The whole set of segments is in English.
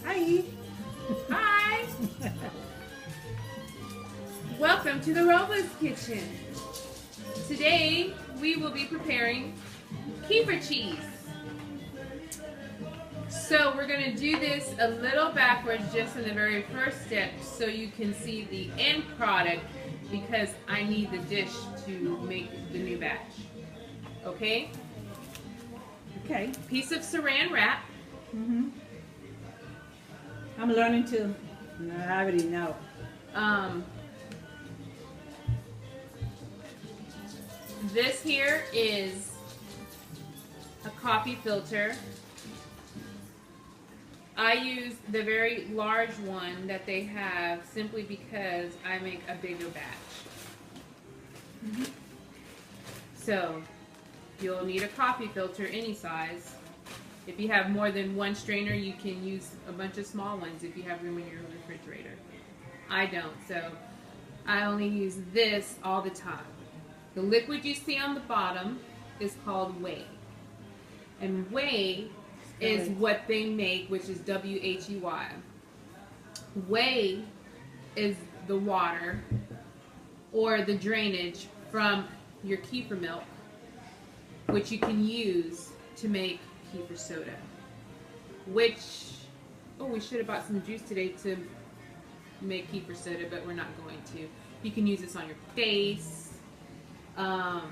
Hi. Hi! Welcome to the Robo's Kitchen. Today we will be preparing kefir cheese. So we're going to do this a little backwards just in the very first step so you can see the end product because I need the dish to make the new batch. Okay? Okay. Piece of saran wrap. I'm learning too. I already know. This here is a coffee filter. I use the very large one that they have simply because I make a bigger batch. So you'll need a coffee filter any size. If you have more than one strainer, you can use a bunch of small ones if you have room in your refrigerator. I don't, so I only use this all the time. The liquid you see on the bottom is called whey. And whey is what they make, which is W-H-E-Y. Whey is the water or the drainage from your kefir milk, which you can use to make kefir soda. Which, oh, we should have bought some juice today to make kefir soda, but we're not going to. You can use this on your face. I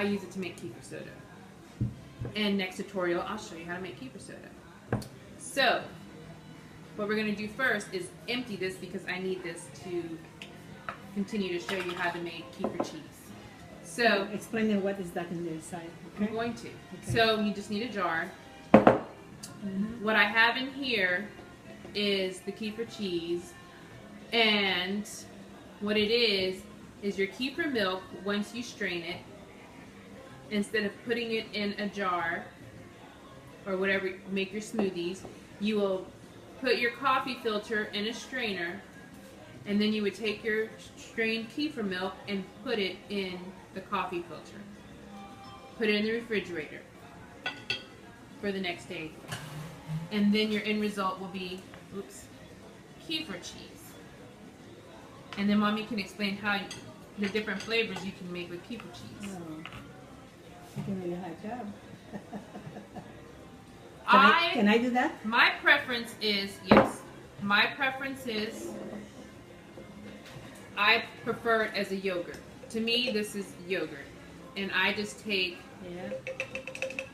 use it to make kefir soda. And next tutorial, I'll show you how to make kefir soda. So, what we're going to do first is empty this because I need this to continue to show you how to make kefir cheese. So, explaining what is that in the inside. Okay. I'm going to. Okay. So, you just need a jar. What I have in here is the kefir cheese, and what it is your kefir milk. Once you strain it, instead of putting it in a jar or whatever, make your smoothies, you will put your coffee filter in a strainer, and then you would take your strained kefir milk and put it in the coffee filter. Put it in the refrigerator for the next day. And then your end result will be, kefir cheese. And then Mommy can explain how the different flavors you can make with kefir cheese. Oh. You're doing a really high job. Can I do that? My preference is, yes. My preference is, I prefer it as a yogurt. To me, this is yogurt. And I just take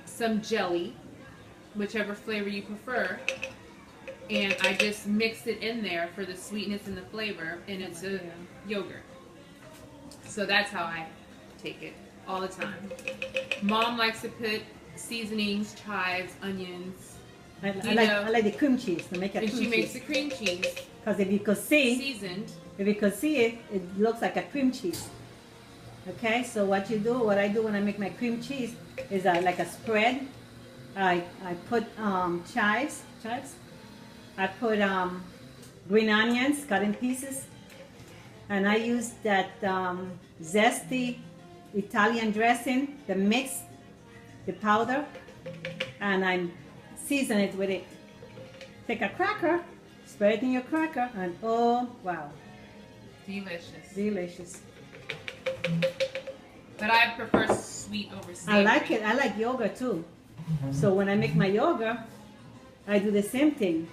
some jelly, whichever flavor you prefer, and I just mix it in there for the sweetness and the flavor, and it's a yogurt. So that's how I take it all the time. Mom likes to put seasonings, chives, onions. I like the cream cheese to make a cream cheese. And she makes the cream cheese. Because if you could see, seasoned. If you could see it, it looks like a cream cheese. Okay, so what I do when I make my cream cheese is like a spread. I put chives. I put green onions cut in pieces, and I use that zesty Italian dressing, the mix, the powder, and I season it with it. Take a cracker, spread it in your cracker, and oh wow, delicious. Delicious. But I prefer sweet over savory. I like it. I like yogurt too. So when I make my yogurt, I do the same thing.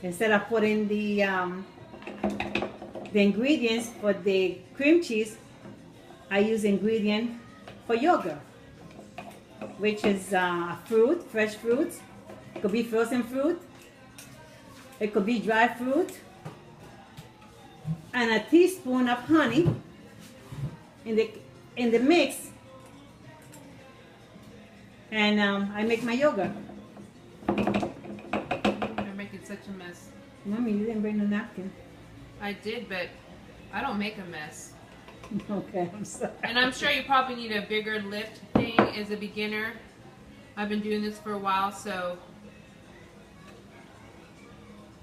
Instead of putting the ingredients for the cream cheese, I use ingredient for yogurt, which is fruit, fresh fruit. It could be frozen fruit. It could be dry fruit. And a teaspoon of honey in the mix. And I make my yogurt. You're making such a mess. Mommy, you didn't bring the napkin. I did, but I don't make a mess. Okay, I'm sorry. And I'm sure you probably need a bigger lift thing as a beginner. I've been doing this for a while, so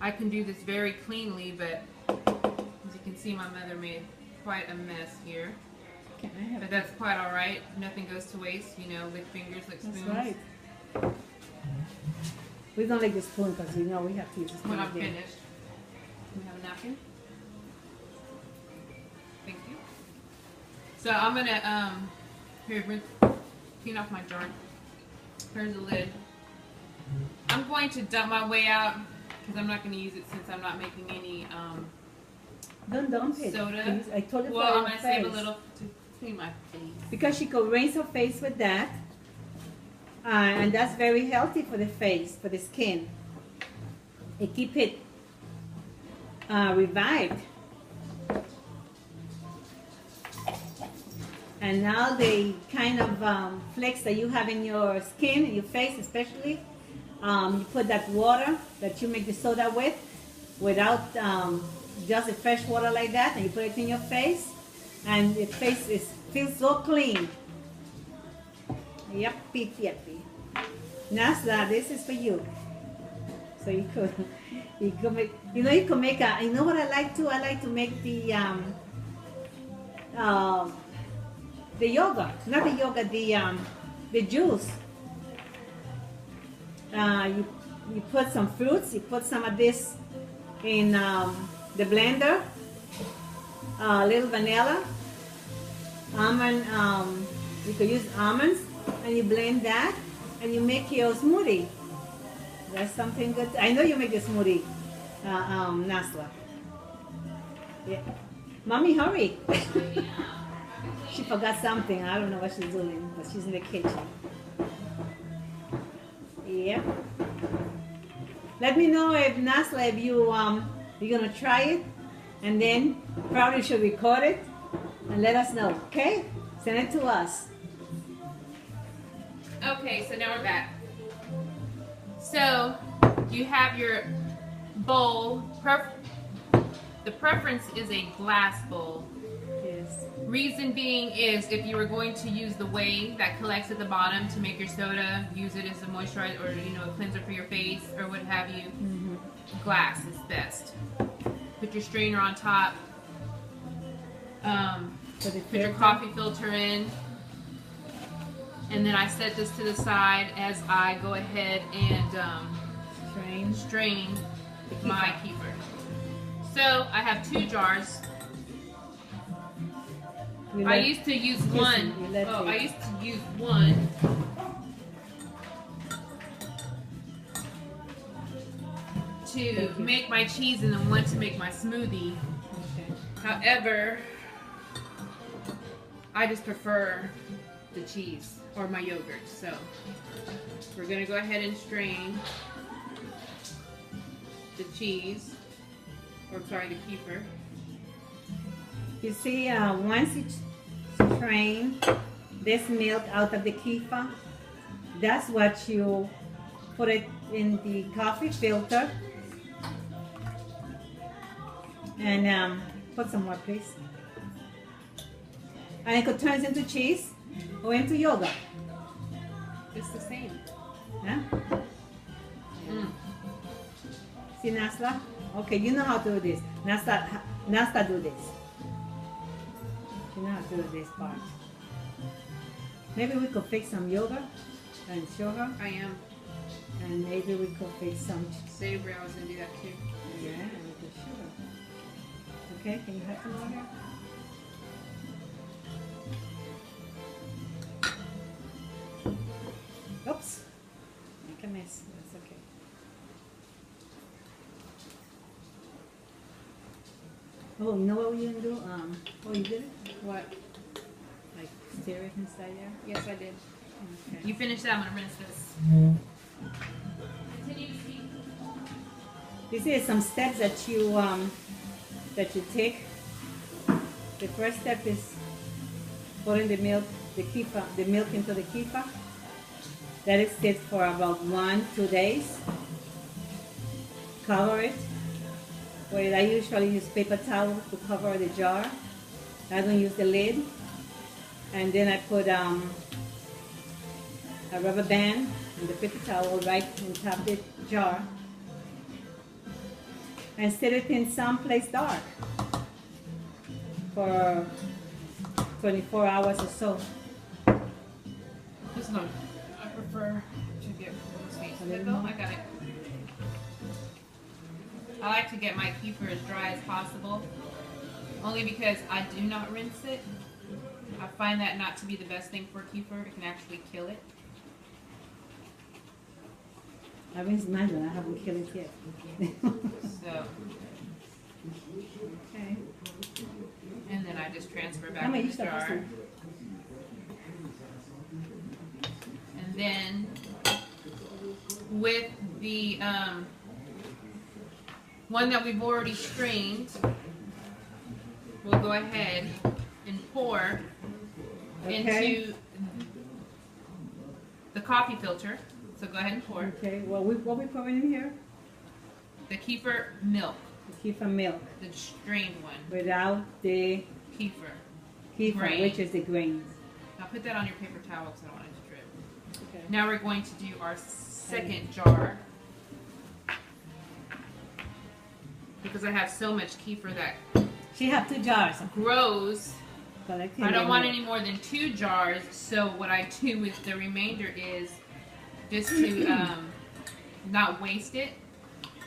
I can do this very cleanly, but as you can see, my mother made quite a mess here. But that's quite all right. Nothing goes to waste, you know, lick fingers, lick spoons. That's right. We don't like the spoon because we know we have to use the spoon. When I'm again. finished. Can we have a napkin? Thank you. So I'm gonna here, clean off my jar. Here's the lid. I'm going to dump my way out because I'm not going to use it since I'm not making any Don't dump it. soda. Please. I told you Well, for I'm your going to save a face. little to clean my face. Because she could rinse her face with that. And that's very healthy for the face, for the skin. It keep it revived. And now the kind of flakes that you have in your skin, in your face especially, you put that water that you make the soda with, without just the fresh water like that, and you put it in your face, and your face feels so clean. Yuppie, yuppie. Nasla, this is for you. So you could make, you can make a, you know what I like to? I like to make the yogurt, not the yogurt, the juice. You put some fruits, you put some of this in the blender, a little vanilla, almond, you could use almonds, and you blend that, and you make your smoothie. That's something good. I know you make a smoothie, Nasla. Yeah. Mommy, hurry. She forgot something. I don't know what she's doing, but she's in the kitchen. Yeah. Let me know if Nasla, if you're gonna try it, and then probably should record it and let us know. Okay? Send it to us. Okay, so now we're back. So you have your bowl. The preference is a glass bowl. Yes. Reason being is if you were going to use the whey that collects at the bottom to make your soda, use it as a moisturizer or a cleanser for your face or what have you, glass is best. Put your strainer on top. Put your coffee filter in. And then I set this to the side as I go ahead and strain my kefir. So I have 2 jars. I used to use one. I used to use one. To make my cheese and then one to make my smoothie. Okay. However, I just prefer the cheese or my yogurt. So we're gonna go ahead and strain the cheese, or sorry, the kefir. You see, once you strain this milk out of the kefir, that's what you put it in the coffee filter. And put some more, please. And it could turn into cheese or into yogurt. It's the same. Yeah? See, Nasla? Okay, you know how to do this. Nasla do this. You know how to do this part. Maybe we could fix some yogurt and sugar. I am. And maybe we could fix some. Savory, I was gonna do that too. Yeah, with the sugar. Okay, can you have some more here? Oops. Make a mess. That's okay. Oh, you know what we didn't do? Oh, you did it? What? Like stir it inside there? Yes, I did. Okay. You finish that, I'm gonna rinse this. Continue to speak. These are some steps that you take. The first step is putting the milk into the kefir. Let it sit for about 1-2 days. Cover it. Well, I usually use paper towel to cover the jar. I don't use the lid. And then I put a rubber band and the paper towel right on top of the jar. And set it in some place dark for 24 hours or so. Just not. I prefer to get full space. A little Go. more? I got it. I like to get my kefir as dry as possible, only because I do not rinse it. I find that not to be the best thing for kefir. It can actually kill it. I rinsed mine, but I haven't killed it yet. So, Okay. and then I just transfer back How many to you the start jar. this And then with the one that we've already strained, we'll go ahead and pour Okay. into the coffee filter. So go ahead and pour Okay. Well, what we pouring in here? the kefir milk, The kefir milk the strained one. without the Kefir. kefir, Grain. which is the grains. Now put that on your paper towel because I don't want it to drip. Okay. Now we're going to do our second jar. Because I have so much kefir that She have 2 jars. grows. Collecting I don't them. want any more than 2 jars, so what I do with the remainder is just to not waste it.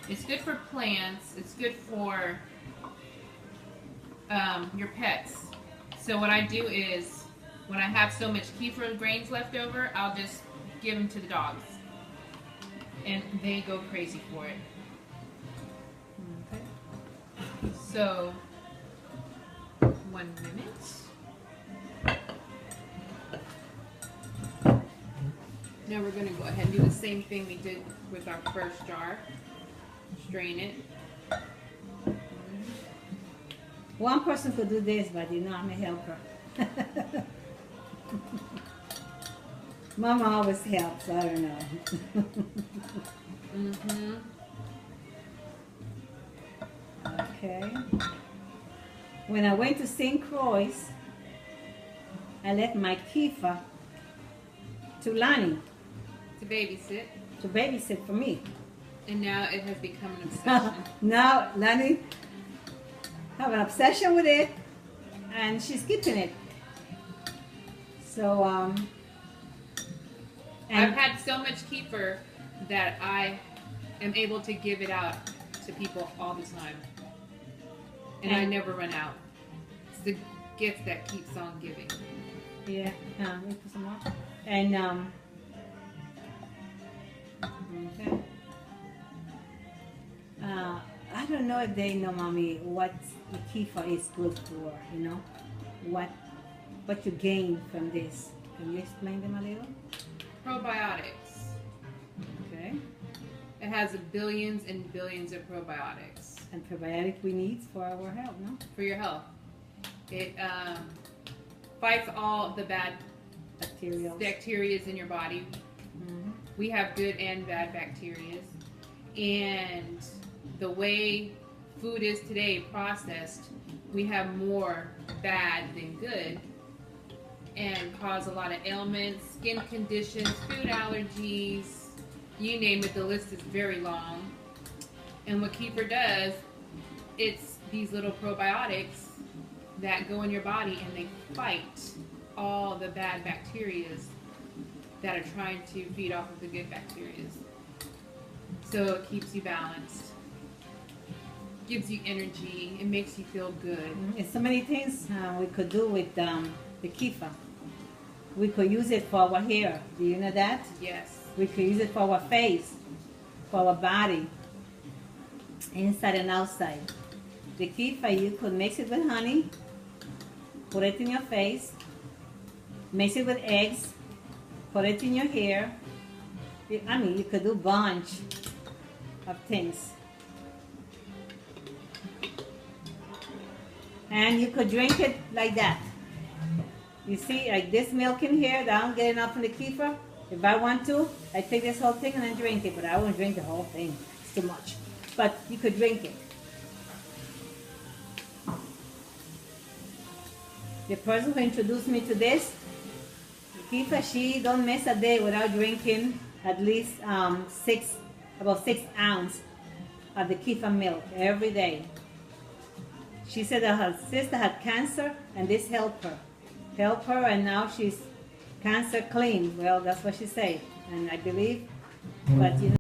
It's good for plants. It's good for your pets. So what I do is, when I have so much kefir grains left over, I'll just give them to the dogs. And they go crazy for it. Okay. So, 1 minute. Now we're going to go ahead and do the same thing we did with our first jar. Strain it. One person could do this, but you know I'm a helper. Mama always helps, I don't know. Mm-hmm. Okay. When I went to St. Croix, I left my kefir to Lani To babysit. to babysit for me. And now it has become an obsession. Now Lani have an obsession with it, and she's keeping it. So and I've had so much kefir that I am able to give it out to people all the time. And I And- never run out. It's the gift that keeps on giving. yeah, let me put some more. And okay. I don't know if they know, mommy, what the kefir is good for. You know, what you gain from this. Can you explain them a little? Probiotics. Okay. It has billions and billions of probiotics And probiotic we need for our health, no? for your health. It fights all the bad Bacteria. bacteria in your body. Mm-hmm. We have good and bad bacteria. And the way food is today processed, we have more bad than good, and cause a lot of ailments, skin conditions, food allergies, you name it, the list is very long. And what kefir does, it's these little probiotics that go in your body and they fight all the bad bacteria that are trying to feed off of the good bacteria. So it keeps you balanced, gives you energy, it makes you feel good. And so many things we could do with the kefir. We could use it for our hair. Do you know that? Yes. We could use it for our face, for our body, inside and outside. The kefir, you could mix it with honey, put it in your face, mix it with eggs, put it in your hair. I mean, you could do a bunch of things. And you could drink it like that. You see, like this milk in here, that I don't get enough from the kefir. If I want to, I take this whole thing and then drink it, but I won't drink the whole thing. It's too much. But you could drink it. The person who introduced me to this, the kefir, she don't miss a day without drinking at least about 6 ounces of the kefir milk every day. She said that her sister had cancer and this helped her. And now she's cancer clean. Well, that's what she said. And I believe, but you know.